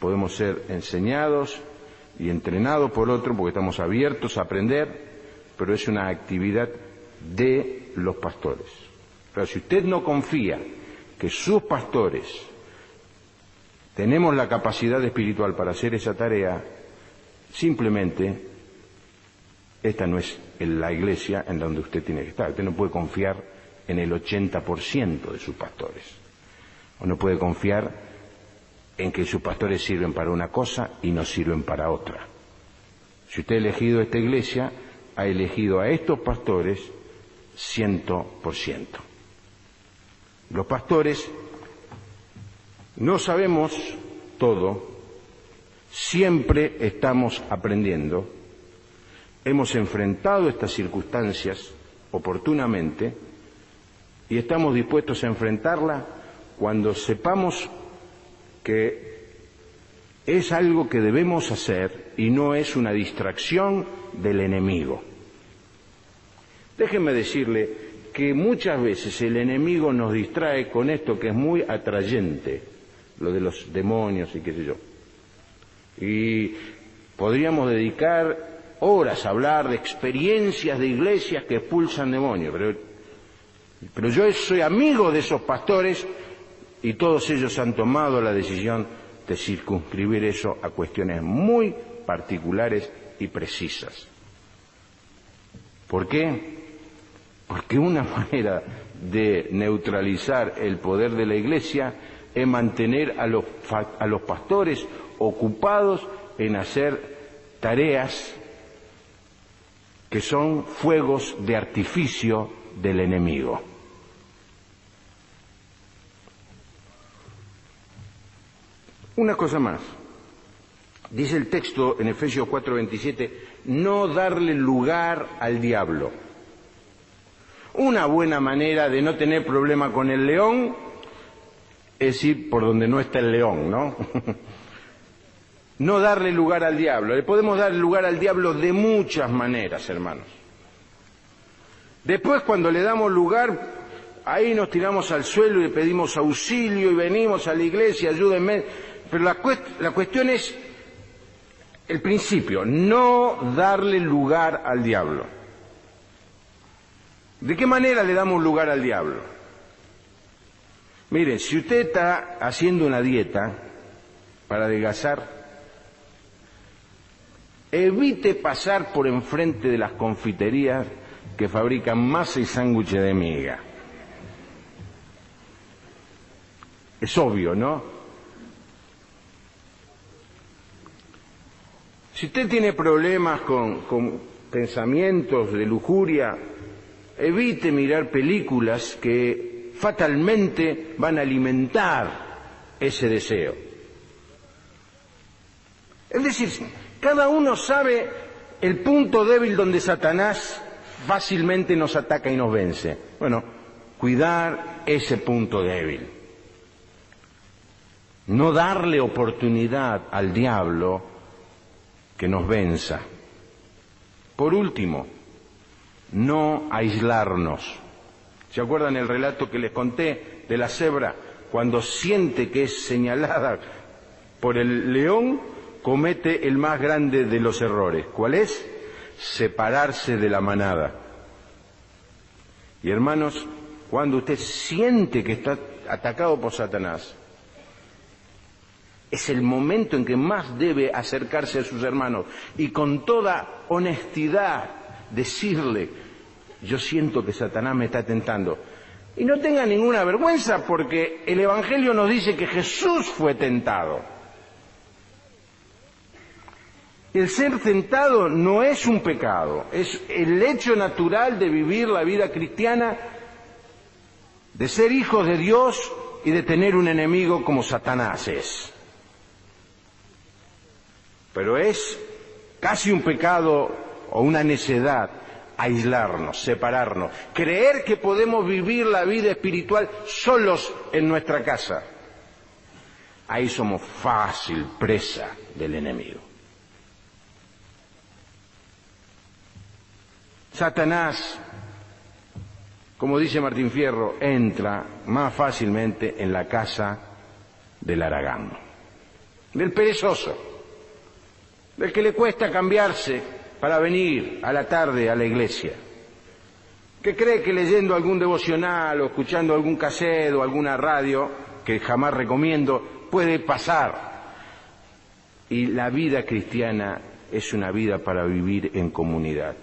podemos ser enseñados y entrenados por otros porque estamos abiertos a aprender, pero es una actividad de los pastores. Pero si usted no confía que sus pastores tenemos la capacidad espiritual para hacer esa tarea, simplemente esta no es la iglesia en donde usted tiene que estar. Usted no puede confiar en el 80% de sus pastores, o no puede confiar en que sus pastores sirven para una cosa y no sirven para otra. Si usted ha elegido esta iglesia, ha elegido a estos pastores 100%. Los pastores no sabemos todo, siempre estamos aprendiendo. Hemos enfrentado estas circunstancias oportunamente y estamos dispuestos a enfrentarlas cuando sepamos que es algo que debemos hacer y no es una distracción del enemigo. Déjenme decirle que muchas veces el enemigo nos distrae con esto que es muy atrayente, lo de los demonios y qué sé yo. Y podríamos dedicar horas a hablar de experiencias de iglesias que expulsan demonios, pero yo soy amigo de esos pastores y todos ellos han tomado la decisión de circunscribir eso a cuestiones muy particulares y precisas. ¿Por qué? Porque una manera de neutralizar el poder de la iglesia es mantener a los pastores ocupados en hacer tareas que son fuegos de artificio del enemigo. Una cosa más, dice el texto en Efesios 4:27, no darle lugar al diablo. Una buena manera de no tener problema con el león es ir por donde no está el león, ¿no? No darle lugar al diablo. Le podemos dar lugar al diablo de muchas maneras, hermanos. Después, cuando le damos lugar, ahí nos tiramos al suelo y le pedimos auxilio y venimos a la iglesia, ayúdenme. Pero la cuestión es el principio, no darle lugar al diablo. ¿De qué manera le damos lugar al diablo? Miren, si usted está haciendo una dieta para adelgazar, evite pasar por enfrente de las confiterías que fabrican masa y sándwiches de miga. Es obvio, ¿no? Si usted tiene problemas con pensamientos de lujuria, evite mirar películas que fatalmente van a alimentar ese deseo. Es decir, cada uno sabe el punto débil donde Satanás fácilmente nos ataca y nos vence. Bueno, cuidar ese punto débil. No darle oportunidad al diablo que nos venza. Por último, no aislarnos. ¿Se acuerdan el relato que les conté de la cebra? Cuando siente que es señalada por el león, comete el más grande de los errores. ¿Cuál es? Separarse de la manada. Y hermanos, cuando usted siente que está atacado por Satanás, es el momento en que más debe acercarse a sus hermanos y con toda honestidad decirle: yo siento que Satanás me está tentando. Y no tenga ninguna vergüenza, porque el Evangelio nos dice que Jesús fue tentado. El ser tentado no es un pecado, es el hecho natural de vivir la vida cristiana, de ser hijos de Dios y de tener un enemigo como Satanás es. Pero es casi un pecado o una necedad aislarnos, separarnos, creer que podemos vivir la vida espiritual solos en nuestra casa. Ahí somos fácil presa del enemigo. Satanás, como dice Martín Fierro, entra más fácilmente en la casa del haragán, del perezoso, del que le cuesta cambiarse para venir a la tarde a la iglesia, que cree que leyendo algún devocional o escuchando algún cassette o alguna radio, que jamás recomiendo, puede pasar. Y la vida cristiana es una vida para vivir en comunidad.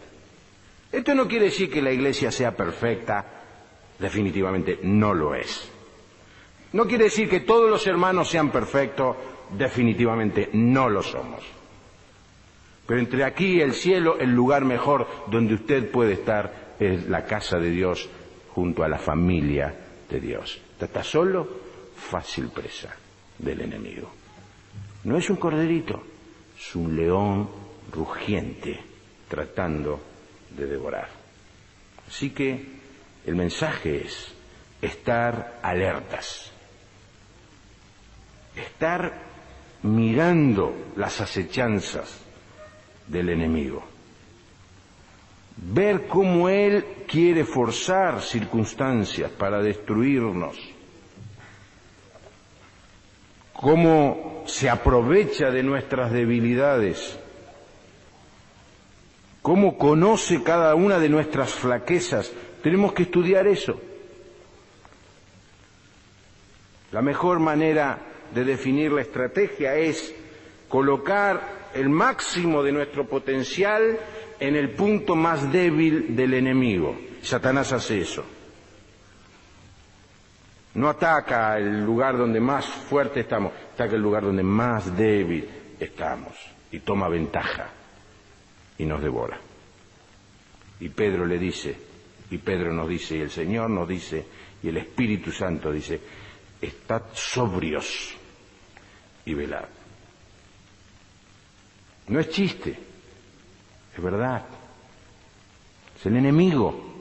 Esto no quiere decir que la iglesia sea perfecta, definitivamente no lo es. No quiere decir que todos los hermanos sean perfectos, definitivamente no lo somos. Pero entre aquí y el cielo, el lugar mejor donde usted puede estar es la casa de Dios, junto a la familia de Dios. ¿Está solo? Fácil presa del enemigo. No es un corderito, es un león rugiente tratando de devorar. Así que el mensaje es estar alertas, estar mirando las acechanzas del enemigo, ver cómo él quiere forzar circunstancias para destruirnos, cómo se aprovecha de nuestras debilidades, cómo conoce cada una de nuestras flaquezas. Tenemos que estudiar eso. La mejor manera de definir la estrategia es colocar el máximo de nuestro potencial en el punto más débil del enemigo. Satanás hace eso. No ataca el lugar donde más fuerte estamos, ataca el lugar donde más débil estamos y toma ventaja y nos devora. Y Pedro le dice, y Pedro nos dice, y el Señor nos dice, y el Espíritu Santo dice: estad sobrios y velad. No es chiste, es verdad. Es el enemigo.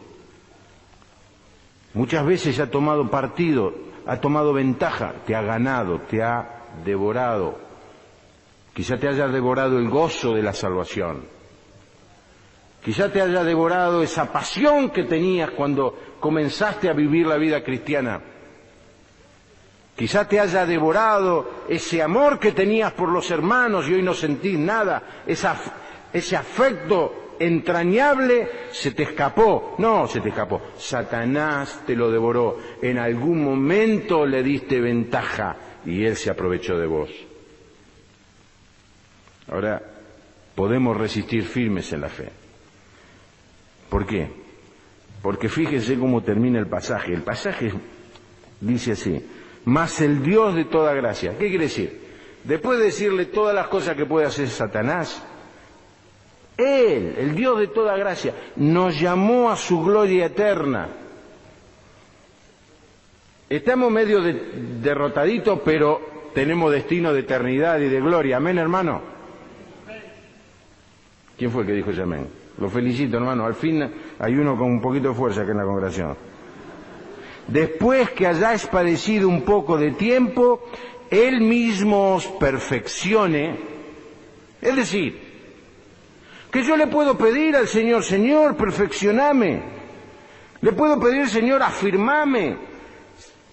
Muchas veces ha tomado partido, ha tomado ventaja, te ha ganado, te ha devorado. Quizá te haya devorado el gozo de la salvación. Quizá te haya devorado esa pasión que tenías cuando comenzaste a vivir la vida cristiana. Quizá te haya devorado ese amor que tenías por los hermanos y hoy no sentís nada. Ese afecto entrañable se te escapó. No, se te escapó. Satanás te lo devoró. En algún momento le diste ventaja y él se aprovechó de vos. Ahora, podemos resistir firmes en la fe. ¿Por qué? Porque fíjese cómo termina el pasaje. El pasaje dice así: mas el Dios de toda gracia. ¿Qué quiere decir? Después de decirle todas las cosas que puede hacer Satanás, Él, el Dios de toda gracia, nos llamó a su gloria eterna. Estamos medio derrotaditos, pero tenemos destino de eternidad y de gloria. ¿Amén, hermano? ¿Quién fue el que dijo ese amén? Lo felicito, hermano. Al fin hay uno con un poquito de fuerza que en la congregación. Después que hayáis padecido un poco de tiempo, Él mismo os perfeccione. Es decir, que yo le puedo pedir al Señor, Señor, perfeccioname. Le puedo pedir, Señor, afirmame.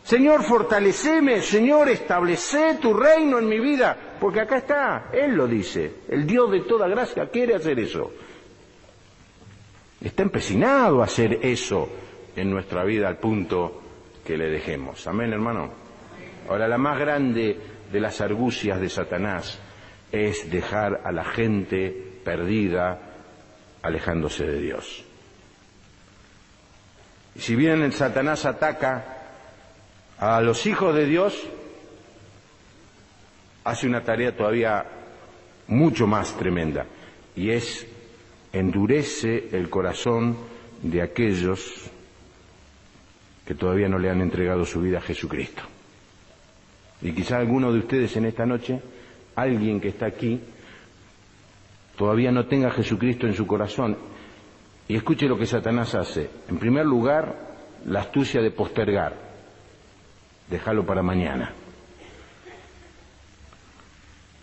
Señor, fortaleceme. Señor, establece tu reino en mi vida. Porque acá está, Él lo dice. El Dios de toda gracia quiere hacer eso. Está empecinado a hacer eso en nuestra vida al punto que le dejemos. Amén, hermano. Ahora, la más grande de las argucias de Satanás es dejar a la gente perdida alejándose de Dios. Y si bien el Satanás ataca a los hijos de Dios, hace una tarea todavía mucho más tremenda, y es endurece el corazón de aquellos que todavía no le han entregado su vida a Jesucristo. Y quizá alguno de ustedes en esta noche, alguien que está aquí, todavía no tenga a Jesucristo en su corazón. Y escuche lo que Satanás hace. En primer lugar, la astucia de postergar. Déjalo para mañana.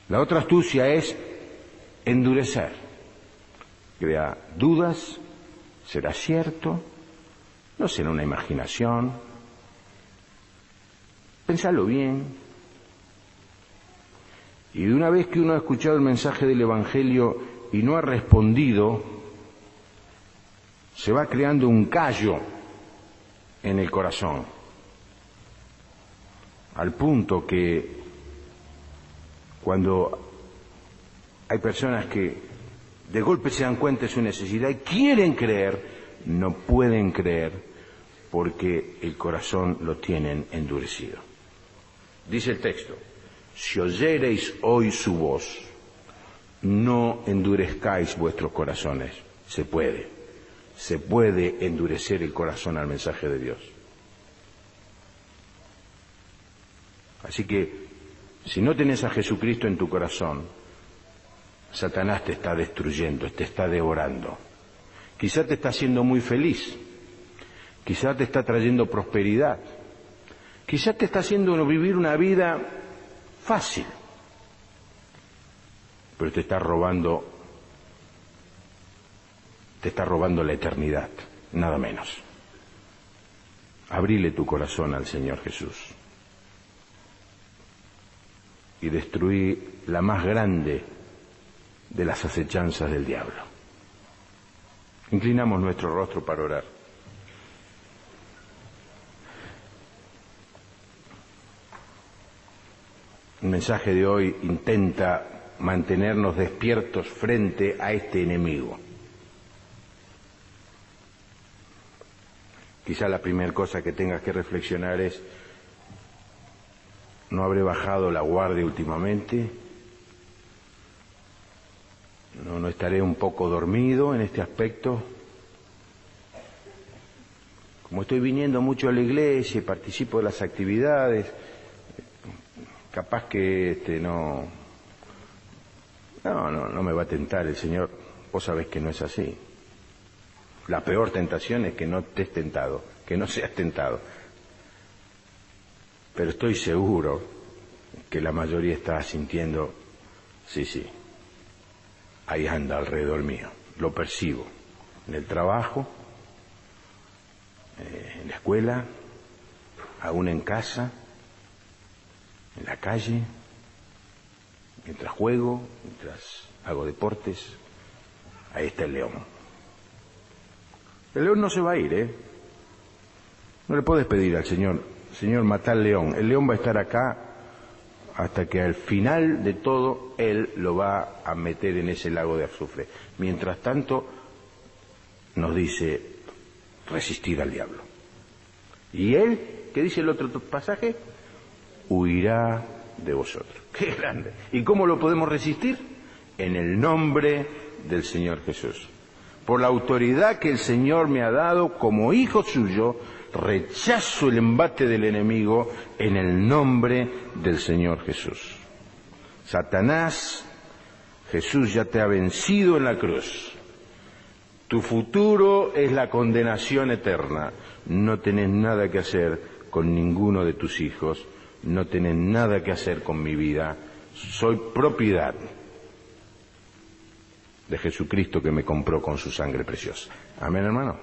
La otra astucia es endurecer. Crea dudas, ¿será cierto? ¿No será una imaginación? Pensalo bien. Y de una vez que uno ha escuchado el mensaje del Evangelio y no ha respondido, se va creando un callo en el corazón, al punto que cuando hay personas que de golpe se dan cuenta de su necesidad y quieren creer, no pueden creer porque el corazón lo tienen endurecido. Dice el texto: si oyereis hoy su voz, no endurezcáis vuestros corazones. Se puede endurecer el corazón al mensaje de Dios. Así que, si no tenés a Jesucristo en tu corazón, Satanás te está destruyendo, te está devorando. Quizá te está haciendo muy feliz, quizá te está trayendo prosperidad, quizá te está haciendo vivir una vida fácil, pero te está robando la eternidad, nada menos. Abrile tu corazón al Señor Jesús y destruí la más grande de las acechanzas del diablo. Inclinamos nuestro rostro para orar. El mensaje de hoy intenta mantenernos despiertos frente a este enemigo. Quizá la primera cosa que tengas que reflexionar es: ¿no habré bajado la guardia últimamente? ¿No estaré un poco dormido en este aspecto? Como estoy viniendo mucho a la iglesia y participo de las actividades, capaz que no me va a tentar el Señor. Vos sabés que no es así. La peor tentación es que no estés tentado, que no seas tentado. Pero estoy seguro que la mayoría está sintiendo, sí, ahí anda alrededor mío, lo percibo, en el trabajo, en la escuela, aún en casa, en la calle, mientras juego, mientras hago deportes. Ahí está el león. El león no se va a ir, ¿eh? No le puedes pedir al Señor: Señor, mata al león. El león va a estar acá hasta que al final de todo Él lo va a meter en ese lago de azufre. Mientras tanto, nos dice resistir al diablo. Y Él, ¿qué dice el otro pasaje? Huirá de vosotros. ¡Qué grande! ¿Y cómo lo podemos resistir? En el nombre del Señor Jesús. Por la autoridad que el Señor me ha dado como hijo suyo, rechazo el embate del enemigo en el nombre del Señor Jesús. Satanás, Jesús ya te ha vencido en la cruz. Tu futuro es la condenación eterna. No tenés nada que hacer con ninguno de tus hijos, no tenés nada que hacer con mi vida. Soy propiedad de Jesucristo que me compró con su sangre preciosa. Amén, hermano.